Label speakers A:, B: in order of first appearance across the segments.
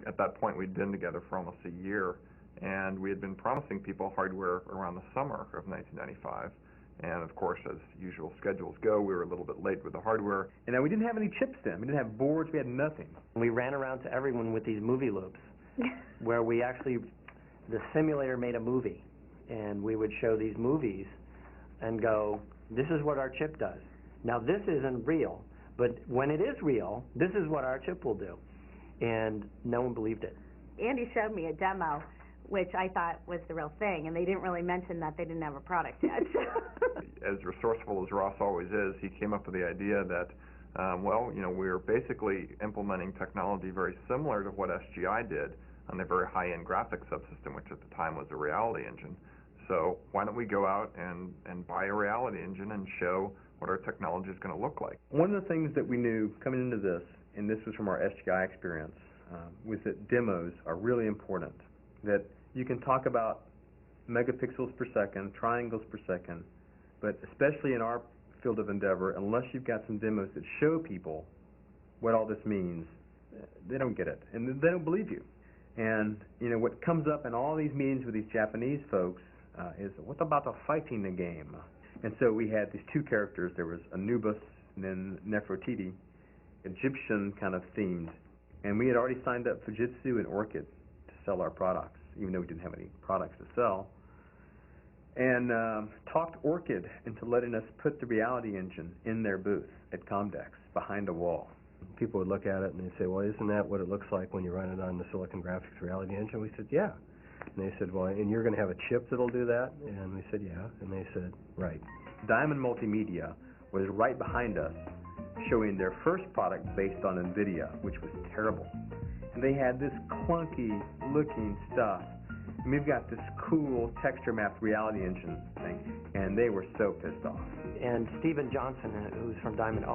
A: At that point, we'd been together for almost a year, and we had been promising people hardware around the summer of 1995. And of course, as usual schedules go, we were a little bit late with the hardware.
B: And we didn't have any chips then. We didn't have boards. We had nothing.
C: We ran around to everyone with these movie loops, where we actually, the simulator made a movie, and we would show these movies and go, this is what our chip does. Now, this isn't real, but when it is real, this is what our chip will do. And no one believed it.
D: Andy showed me a demo, which I thought was the real thing, and they didn't really mention that they didn't have a product yet.
A: As resourceful as Ross always is, he came up with the idea that, well, you know, we're basically implementing technology very similar to what SGI did on their very high-end graphics subsystem, which at the time was a reality engine. So why don't we go out and buy a reality engine and show what our technology is going to look like?
B: One of the things that we knew coming into this, and this was from our SGI experience, was that demos are really important. That you can talk about megapixels per second, triangles per second, but especially in our field of endeavor, unless you've got some demos that show people what all this means, they don't get it, and they don't believe you. And, you know, what comes up in all these meetings with these Japanese folks is, what about the fighting the game? And so we had these two characters. There was Anubis and then Nefertiti, Egyptian kind of themed. And we had already signed up Fujitsu and Orchid to sell our products, even though we didn't have any products to sell. And talked Orchid into letting us put the reality engine in their booth at Comdex behind a wall.
C: People would look at it and they'd say, well, isn't that what it looks like when you run it on the Silicon Graphics reality engine? We said, yeah. And they said, well, and you're going to have a chip that'll do that? And we said, yeah. And they said, right.
B: Diamond Multimedia was right behind us, showing their first product based on Nvidia, which was terrible. And they had this clunky looking stuff. And we've got this cool texture mapped reality engine thing, and they were so pissed off.
C: And Steven Johnson, who's from Diamond,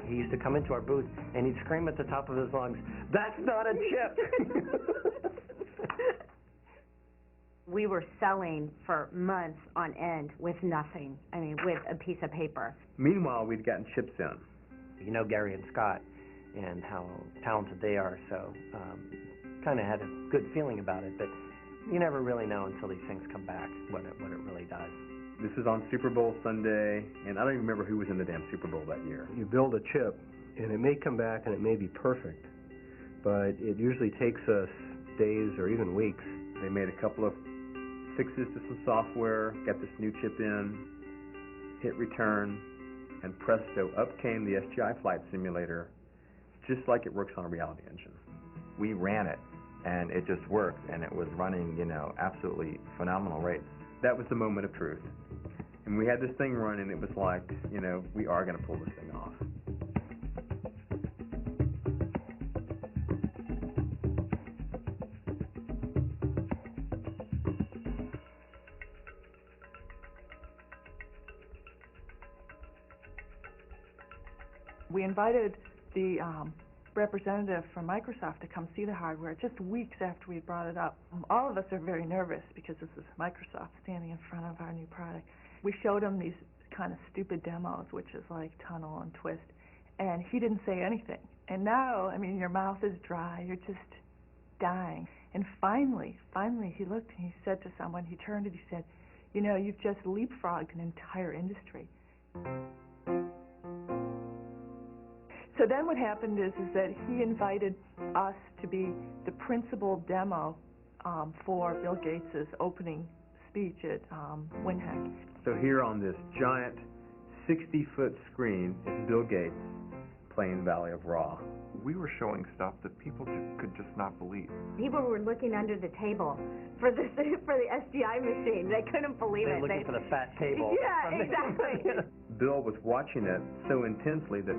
C: he used to come into our booth and he'd scream at the top of his lungs, "That's not a chip!"
D: We were selling for months on end with nothing. I mean, with a piece of paper.
B: Meanwhile, we'd gotten chips in.
C: You know Gary and Scott and how talented they are, so kind of had a good feeling about it, but you never really know until these things come back what it really does.
B: This is on Super Bowl Sunday, and I don't even remember who was in the damn Super Bowl that year.
C: You build a chip, and it may come back and it may be perfect, but it usually takes us days or even weeks.
B: They made a couple of fixes to some software, got this new chip in, hit return, and presto, up came the SGI flight simulator, just like it works on a reality engine.
E: We ran it, and it just worked, and it was running, you know, absolutely phenomenal rates.
B: That was the moment of truth. And we had this thing running, it was like, you know, we are going to pull this thing off.
F: We invited the representative from Microsoft to come see the hardware just weeks after we brought it up. All of us are very nervous because this is Microsoft standing in front of our new product. We showed him these kind of stupid demos, which is like tunnel and twist, and he didn't say anything. And now, I mean, your mouth is dry, you're just dying. And finally, he looked and he said to someone, he turned and he said, you know, you've just leapfrogged an entire industry. So then what happened is that he invited us to be the principal demo for Bill Gates' opening speech at WinHeck.
B: So here on this giant 60-foot screen is Bill Gates playing Valley of Ra.
A: We were showing stuff that people could just not believe.
D: People were looking under the table for the SGI machine. They couldn't believe it.
C: They were looking for the fat table.
D: Yeah, exactly.
B: Bill was watching it so intensely that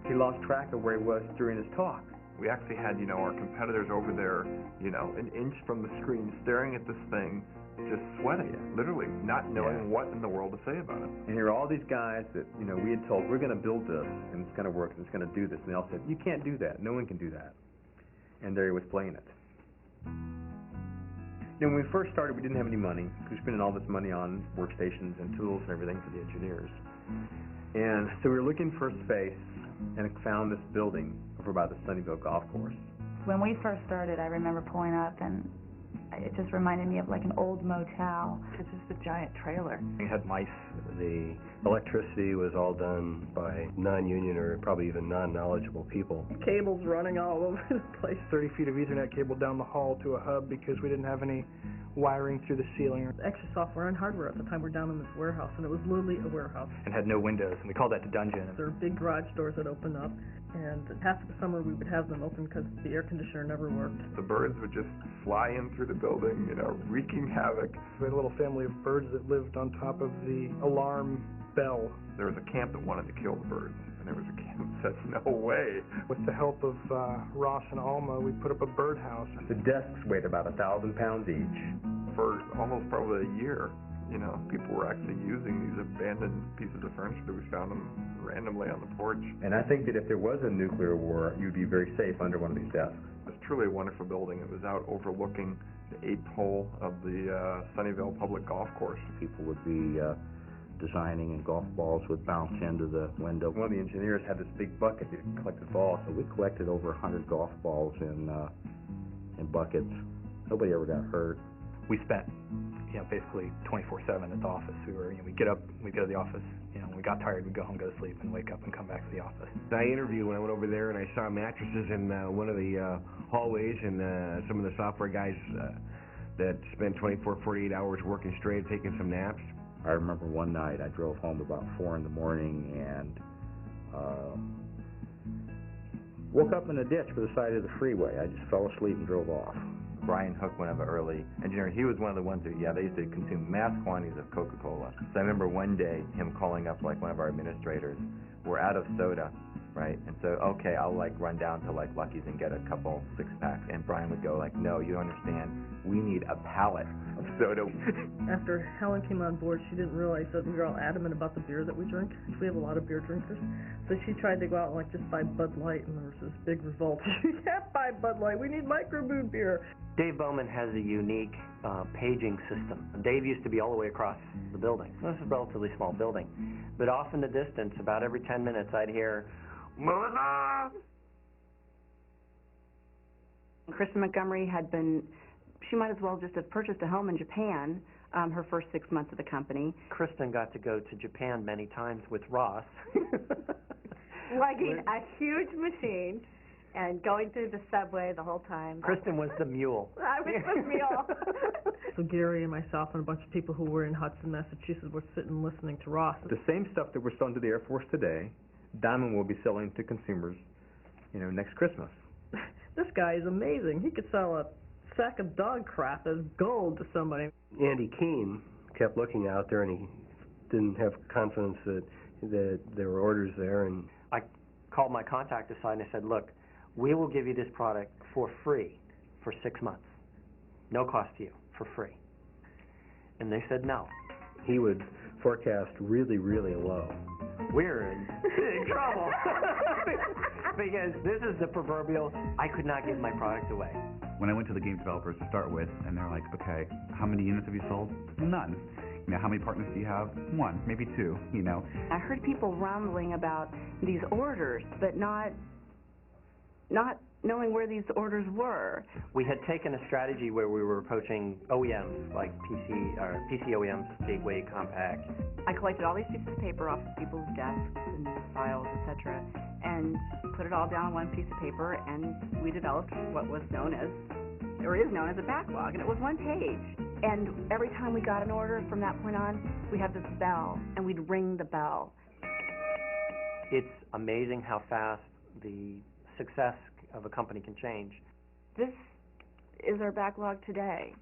B: he lost track of where he was during his talk.
A: We actually had, you know, our competitors over there, you know, an inch from the screen, staring at this thing, just sweating, literally, not knowing what in the world to say about it.
B: And here are all these guys that, you know, we had told, we're going to build this, and it's going to work, and it's going to do this. And they all said, you can't do that. No one can do that. And there he was playing it. You know, when we first started, we didn't have any money. We were spending all this money on workstations and tools and everything for the engineers. And so we were looking for a space, and found this building over by the Sunnyvale Golf Course.
G: When we first started, I remember pulling up, and it just reminded me of like an old motel.
F: It's just a giant trailer.
H: We had mice. The electricity was all done by non-union or probably even non-knowledgeable people.
I: Cables running all over the place.
J: 30 feet of Ethernet cable down the hall to a hub because we didn't have any wiring through the ceiling.
I: Extra software and hardware at the time. We're down in this warehouse, and it was literally a warehouse.
K: And had no windows, and we called that the dungeon.
I: There were big garage doors that opened up, and half of the summer we would have them open because the air conditioner never worked.
A: The birds would just fly in through the building, you know, wreaking havoc.
J: We had a little family of birds that lived on top of the alarm bell.
A: There was a camp that wanted to kill the birds, and there was a camp that said, no way.
J: With the help of Ross and Alma, we put up a birdhouse.
B: The desks weighed about 1,000 pounds each.
A: For almost probably a year, you know, people were actually using these abandoned pieces of furniture that we found them randomly on the porch.
B: And I think that if there was a nuclear war, you'd be very safe under one of these desks.
A: It's truly a wonderful building. It was out overlooking the 8th hole of the Sunnyvale Public Golf Course.
L: People would be designing, and golf balls would bounce into the window.
B: One of the engineers had this big bucket that collected balls.
L: So we collected over 100 golf balls in buckets. Nobody ever got hurt.
K: We spent, you know, basically 24/7 at the office. We were, you know, we'd go to the office, you know, when we got tired, we'd go home, go to sleep, and wake up and come back to the office.
H: I interviewed when I went over there, and I saw mattresses in one of the hallways, and some of the software guys that spent 24, 48 hours working straight, taking some naps.
L: I remember one night I drove home about 4 in the morning and woke up in a ditch by the side of the freeway. I just fell asleep and drove off.
E: Brian Hook, one of the early engineers, he was one of the ones who, they used to consume mass quantities of Coca-Cola. So I remember one day him calling up like one of our administrators, we're out of soda, right? And so, okay, I'll like run down to like Lucky's and get a couple 6-packs. And Brian would go like, no, you don't understand, we need a pallet of soda.
I: After Helen came on board, she didn't realize that we were all adamant about the beer that we drink. We have a lot of beer drinkers. So she tried to go out and like just buy Bud Light, and there was this big revolt. You can't buy Bud Light, we need microbrew beer.
C: Dave Bowman has a unique paging system. Dave used to be all the way across the building. This is a relatively small building. But off in the distance, about every 10 minutes, I'd hear, Melissa!
D: Kristen Montgomery she might as well just have purchased a home in Japan her first 6 months of the company.
C: Kristen got to go to Japan many times with Ross.
D: Lugging a huge machine and going through the subway the whole time.
C: Kristen was the mule.
D: I was the mule.
I: So Gary and myself and a bunch of people who were in Hudson, Massachusetts were sitting listening to Ross.
B: The same stuff that we're selling to the Air Force today, Diamond will be selling to consumers, you know, next Christmas.
I: This guy is amazing. He could sell a sack of dog crap as gold to somebody.
H: Andy Keene kept looking out there, and he didn't have confidence that there were orders there. And
C: I called my contact aside and I said, look, we will give you this product for free for 6 months. No cost to you, for free. And they said no.
H: He would forecast really, really low.
C: We're in big trouble. Because this is the proverbial, I could not give my product away.
M: When I went to the game developers to start with, and they're like, okay, how many units have you sold? None. You know, how many partners do you have? 1, maybe 2, you know.
D: I heard people rumbling about these orders, but not knowing where these orders were.
C: We had taken a strategy where we were approaching OEMs, like PC OEMs, Gateway, Compaq.
D: I collected all these pieces of paper off of people's desks and files, etc., and put it all down on one piece of paper, and we developed what was known as, or is known as, a backlog, and it was 1 page. And every time we got an order from that point on, we'd have this bell, and we'd ring the bell.
C: It's amazing how fast the success of a company can change.
D: This is our backlog today.